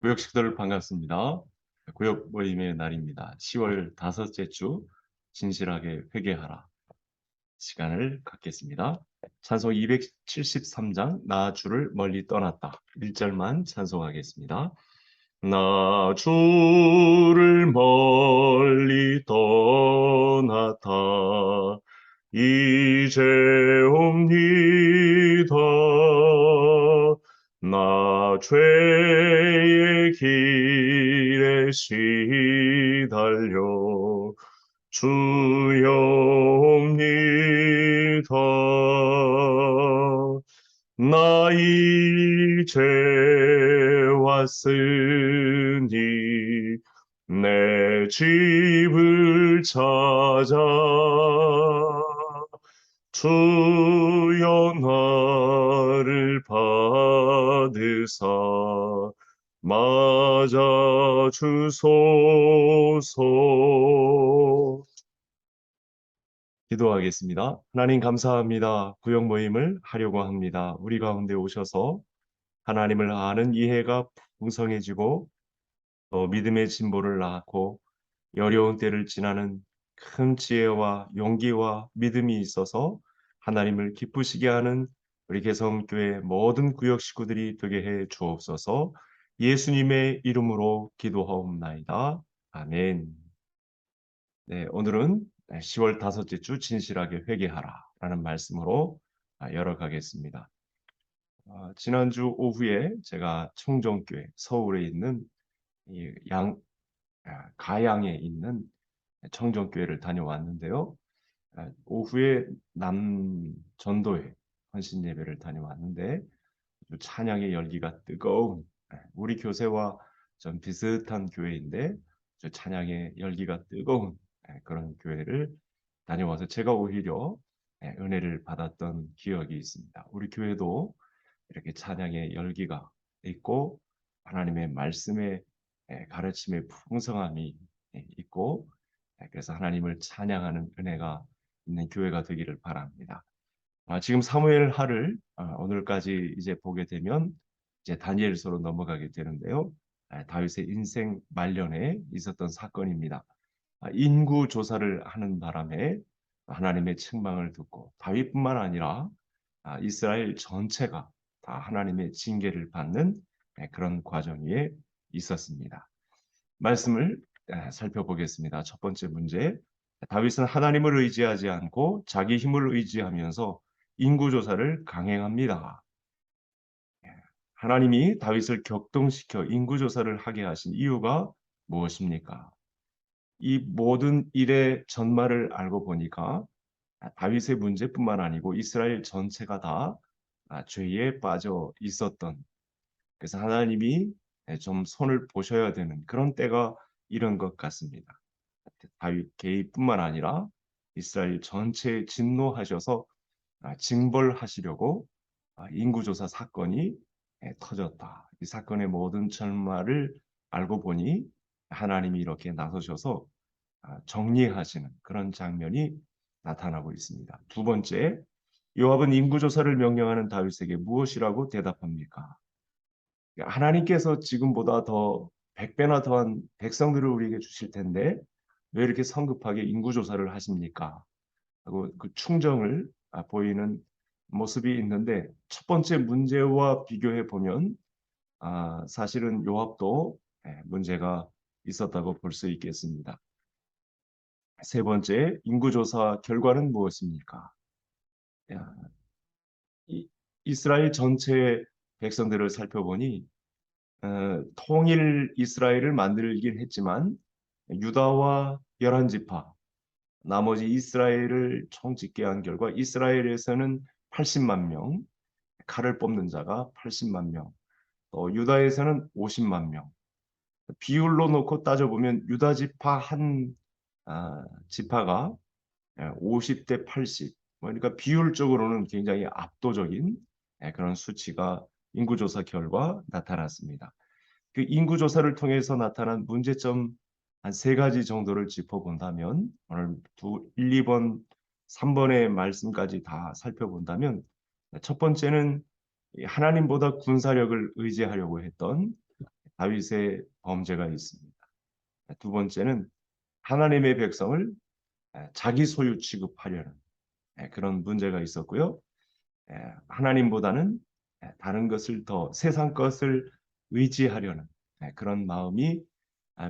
구역 식구들 반갑습니다. 구역 모임의 날입니다. 10월 다섯째 주 진실하게 회개하라 시간을 갖겠습니다. 찬송 273장 나 주를 멀리 떠났다. 1절만 찬송하겠습니다. 나 주를 멀리 떠났다. 이제 옵니다. 나 죄의 길에 시달려 주여 옵니다. 나 이제 왔으니 내 집을 찾아 주여 나를 받으사 맞아 주소서. 기도하겠습니다. 하나님 감사합니다. 구역 모임을 하려고 합니다. 우리 가운데 오셔서 하나님을 아는 이해가 풍성해지고 또 믿음의 진보를 낳고 어려운 때를 지나는 큰 지혜와 용기와 믿음이 있어서 하나님을 기쁘시게 하는 우리 개성교회 모든 구역 식구들이 되게 해 주옵소서. 예수님의 이름으로 기도하옵나이다. 아멘. 네, 오늘은 10월 다섯째 주 진실하게 회개하라라는 말씀으로 열어가겠습니다. 지난주 오후에 제가 청정교회 서울에 있는 이 가양에 있는 청정교회를 다녀왔는데요. 오후에 남전도회 헌신 예배를 다녀왔는데 찬양의 열기가 뜨거운 우리 교세와 좀 비슷한 교회인데 찬양의 열기가 뜨거운 그런 교회를 다녀와서 제가 오히려 은혜를 받았던 기억이 있습니다. 우리 교회도 이렇게 찬양의 열기가 있고 하나님의 말씀의 가르침의 풍성함이 있고 그래서 하나님을 찬양하는 은혜가 있는 교회가 되기를 바랍니다. 지금 사무엘 하를 오늘까지 이제 보게 되면 이제 다니엘서로 넘어가게 되는데요. 다윗의 인생 말년에 있었던 사건입니다. 인구 조사를 하는 바람에 하나님의 책망을 듣고 다윗뿐만 아니라 이스라엘 전체가 다 하나님의 징계를 받는 그런 과정에 있었습니다. 말씀을 살펴보겠습니다. 첫 번째 문제, 다윗은 하나님을 의지하지 않고 자기 힘을 의지하면서 인구조사를 강행합니다. 하나님이 다윗을 격동시켜 인구조사를 하게 하신 이유가 무엇입니까? 이 모든 일의 전말을 알고 보니까 다윗의 문제뿐만 아니고 이스라엘 전체가 다 죄에 빠져 있었던, 그래서 하나님이 좀 손을 보셔야 되는 그런 때가 이런 것 같습니다. 다윗 개인뿐만 아니라 이스라엘 전체에 진노하셔서 징벌하시려고 인구조사 사건이 터졌다. 이 사건의 모든 전말을 알고 보니 하나님이 이렇게 나서셔서 정리하시는 그런 장면이 나타나고 있습니다. 두 번째, 요압은 인구조사를 명령하는 다윗에게 무엇이라고 대답합니까? 하나님께서 지금보다 더 100배나 더한 백성들을 우리에게 주실 텐데 왜 이렇게 성급하게 인구조사를 하십니까? 하고 그 충정을 보이는 모습이 있는데, 첫 번째 문제와 비교해 보면 사실은 요압도 문제가 있었다고 볼 수 있겠습니다. 세 번째, 인구조사 결과는 무엇입니까? 야, 이스라엘 전체 백성들을 살펴보니 통일 이스라엘을 만들긴 했지만 유다와 11지파, 나머지 이스라엘을 총집계한 결과 이스라엘에서는 80만 명, 칼을 뽑는 자가 80만 명, 또 유다에서는 50만 명. 비율로 놓고 따져보면 유다 지파 한 지파가 50대 80, 그러니까 비율적으로는 굉장히 압도적인 그런 수치가 인구조사 결과 나타났습니다. 그 인구조사를 통해서 나타난 문제점 한 세 가지 정도를 짚어본다면, 오늘 1, 2번, 3번의 말씀까지 다 살펴본다면, 첫 번째는 하나님보다 군사력을 의지하려고 했던 다윗의 범죄가 있습니다. 두 번째는 하나님의 백성을 자기 소유 취급하려는 그런 문제가 있었고요. 하나님보다는 다른 것을 더 세상 것을 의지하려는 그런 마음이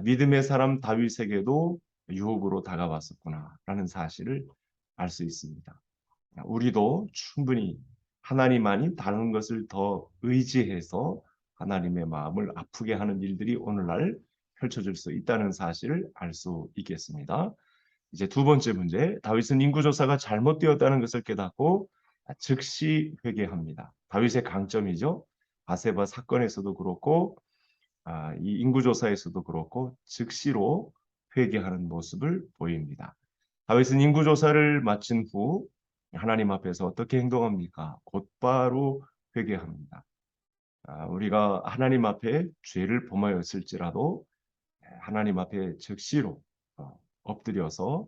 믿음의 사람 다윗에게도 유혹으로 다가왔었구나라는 사실을 알 수 있습니다. 우리도 충분히 하나님 아닌 다른 것을 더 의지해서 하나님의 마음을 아프게 하는 일들이 오늘날 펼쳐질 수 있다는 사실을 알 수 있겠습니다. 이제 두 번째 문제, 다윗은 인구조사가 잘못되었다는 것을 깨닫고 즉시 회개합니다. 다윗의 강점이죠. 바세바 사건에서도 그렇고 이 인구조사에서도 그렇고 즉시로 회개하는 모습을 보입니다. 다윗은 인구조사를 마친 후 하나님 앞에서 어떻게 행동합니까? 곧바로 회개합니다. 우리가 하나님 앞에 죄를 범하였을지라도 하나님 앞에 즉시로 엎드려서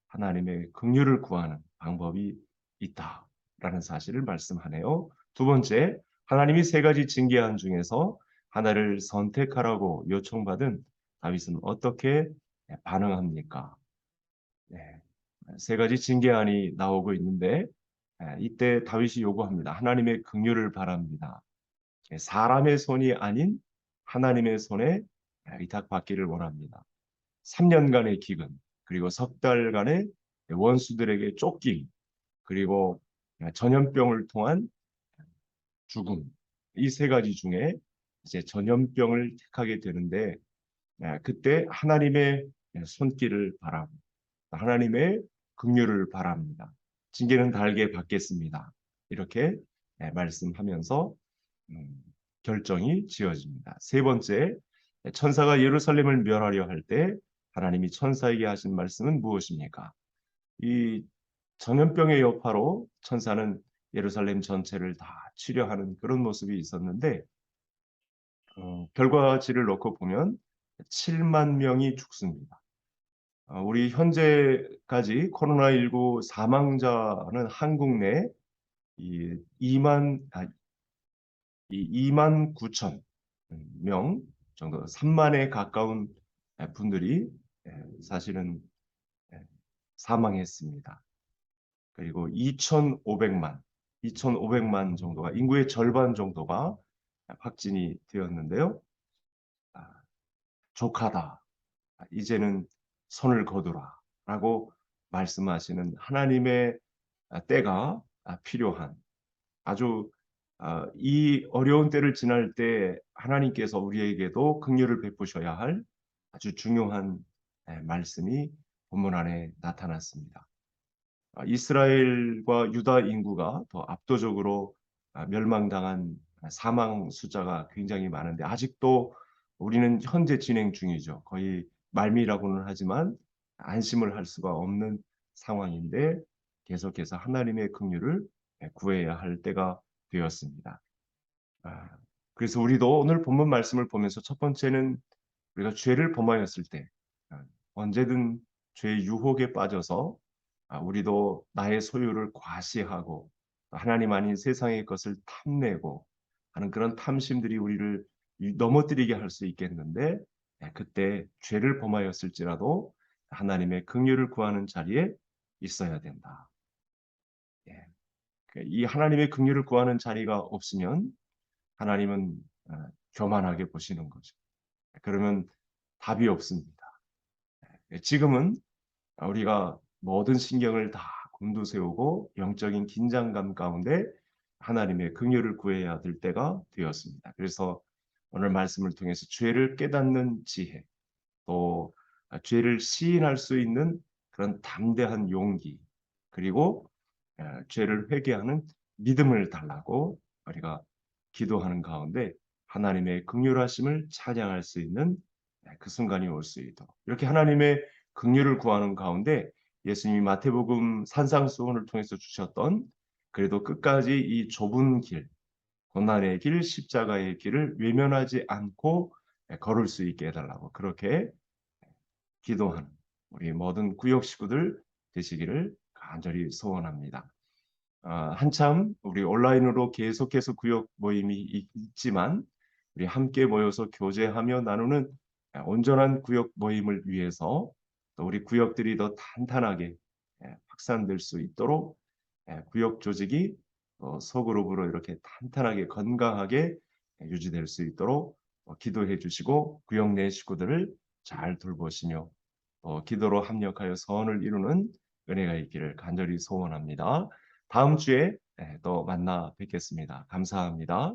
하나님의 긍휼을 구하는 방법이 있다라는 사실을 말씀하네요. 두 번째, 하나님이 세 가지 징계안 중에서 하나를 선택하라고 요청받은 다윗은 어떻게 반응합니까? 네, 세 가지 징계안이 나오고 있는데 이때 다윗이 요구합니다. 하나님의 긍휼을 바랍니다. 사람의 손이 아닌 하나님의 손에 위탁받기를 원합니다. 3년간의 기근, 그리고 석 달간의 원수들에게 쫓김, 그리고 전염병을 통한 죽음. 이 세 가지 중에 이제 전염병을 택하게 되는데 그때 하나님의 손길을 바랍니다. 하나님의 긍휼을 바랍니다. 징계는 달게 받겠습니다. 이렇게 말씀하면서 음, 결정이 지어집니다. 세 번째, 천사가 예루살렘을 멸하려 할 때 하나님이 천사에게 하신 말씀은 무엇입니까? 이 전염병의 여파로 천사는 예루살렘 전체를 다 치료하는 그런 모습이 있었는데 결과치를 놓고 보면 7만 명이 죽습니다. 우리 현재까지 코로나19 사망자는 한국 내 이 2만 9천 명 정도, 3만에 가까운 분들이 사실은 사망했습니다. 그리고 2,500만 정도가, 인구의 절반 정도가 확진이 되었는데요. 족하다. 이제는 손을 거두라. 라고 말씀하시는 하나님의 때가 필요한, 아주 이 어려운 때를 지날 때 하나님께서 우리에게도 긍휼을 베푸셔야 할 아주 중요한 말씀이 본문 안에 나타났습니다. 이스라엘과 유다 인구가 더 압도적으로 멸망당한 사망 숫자가 굉장히 많은데 아직도 우리는 현재 진행 중이죠. 거의 말미라고는 하지만 안심을 할 수가 없는 상황인데 계속해서 하나님의 긍휼을 구해야 할 때가 되었습니다. 아, 그래서 우리도 오늘 본문 말씀을 보면서 첫 번째는 우리가 죄를 범하였을 때 언제든 죄의 유혹에 빠져서 우리도 나의 소유를 과시하고 하나님 아닌 세상의 것을 탐내고 하는 그런 탐심들이 우리를 넘어뜨리게 할 수 있겠는데 그때 죄를 범하였을지라도 하나님의 긍휼을 구하는 자리에 있어야 된다. 예. 이 하나님의 긍휼을 구하는 자리가 없으면 하나님은 교만하게 보시는 거죠. 그러면 답이 없습니다. 지금은 우리가 모든 신경을 다 곤두세우고 영적인 긴장감 가운데 하나님의 긍휼을 구해야 될 때가 되었습니다. 그래서 오늘 말씀을 통해서 죄를 깨닫는 지혜, 또 죄를 시인할 수 있는 그런 담대한 용기, 그리고 죄를 회개하는 믿음을 달라고 우리가 기도하는 가운데 하나님의 긍휼하심을 찬양할 수 있는 그 순간이 올 수 있도록, 이렇게 하나님의 긍휼을 구하는 가운데 예수님이 마태복음 산상수훈을 통해서 주셨던, 그래도 끝까지 이 좁은 길, 고난의 길, 십자가의 길을 외면하지 않고 걸을 수 있게 해달라고 그렇게 기도하는 우리 모든 구역 식구들 되시기를 간절히 소원합니다. 한참 우리 온라인으로 계속해서 구역 모임이 있지만 우리 함께 모여서 교제하며 나누는 온전한 구역 모임을 위해서 또 우리 구역들이 더 탄탄하게 확산될 수 있도록 구역 조직이 소그룹으로 이렇게 탄탄하게 건강하게 유지될 수 있도록 기도해 주시고 구역 내 식구들을 잘 돌보시며 기도로 합력하여 선을 이루는 은혜가 있기를 간절히 소원합니다. 다음 주에 또 만나 뵙겠습니다. 감사합니다.